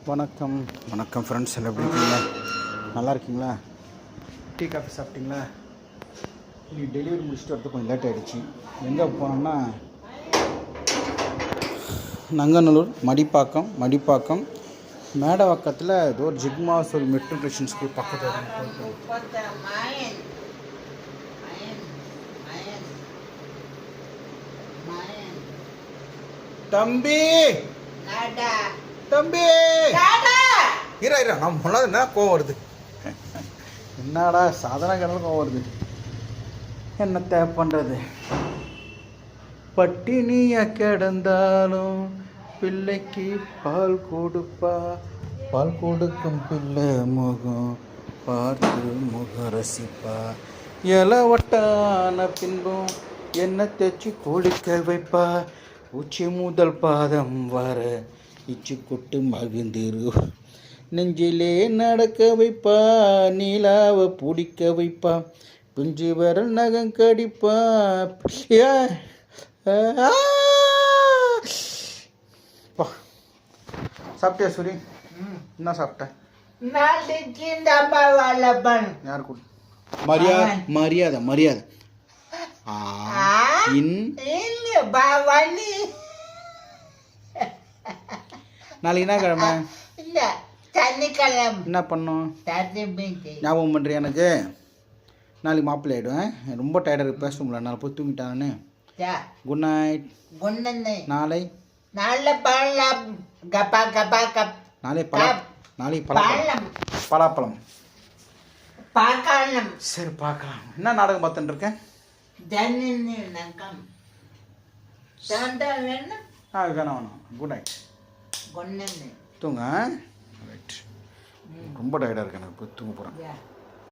வணக்கம் வணக்கம் ஃப்ரெண்ட்ஸ், எல்லாம் எப்படி இருக்கீங்க? நல்லா இருக்கீங்களா? டீ காஃபி சாப்பிட்டீங்களா? இன்னைக்கு டெலிவரி முடிச்சுட்டு வரது கொஞ்சம் லேட் ஆகிடுச்சு. எங்கே போனோம்னா நங்கநல்லூர் மடிப்பாக்கம் மேடவாக்கத்தில் ஏதோ ஒரு ஜிக்மாஸ் ஒரு மெட்ரிகுலேஷன் ஸ்கூல் பக்கத்தில் தம்பி தம்பி இரா நான் முன்னாடி என்ன கோவம் வருது, என்னடா சாதாரண கடல் கோவம் வருது, என்ன தேவை பண்ணுறது? பட்டினியா கிடந்தாலும் பிள்ளைக்கு பால் கொடுப்பா, பால் கொடுக்கும் பிள்ளை முகம் பார்த்து முகம் ரசிப்பா, இலை வட்டான பின்பும் என்ன தேய்ச்சி குளிக்க வைப்பா, உச்சி முதல் பாதம் வர இச்சு கொட்டு மகிழ்ந்திரு, நெஞ்சிலே நடக்க வைப்பா, நீலாவை பிடிக்க வைப்பா, பிஞ்சு விரல் நகம் கடிப்பா. சாப்பிட்டியா சூரி? என்ன சாப்பிட்டேன்? யார் கூட? மரியாதை மரியாதை. நாளைக்கு என்ன கிழமை? என்ன பண்ணோம் ஞாபகம் பண்ணுறியா? எனக்கு நாளைக்கு மாப்பிள்ளை ஆகிடுவேன். ரொம்ப டயர்டாக இருக்கு, பேச முடியல. நாளை போய் தூங்கிட்டானே. Good night. நாளை பலாப்பழம். சரி பார்க்கலாம். என்ன நாடகம் பார்த்துட்டு இருக்கேன்? வேணாம். Good night. தூங்க. ரைட். ரொம்ப டயர்டாக இருக்கு, எனக்கு போய் தூங்க போகிறேன்.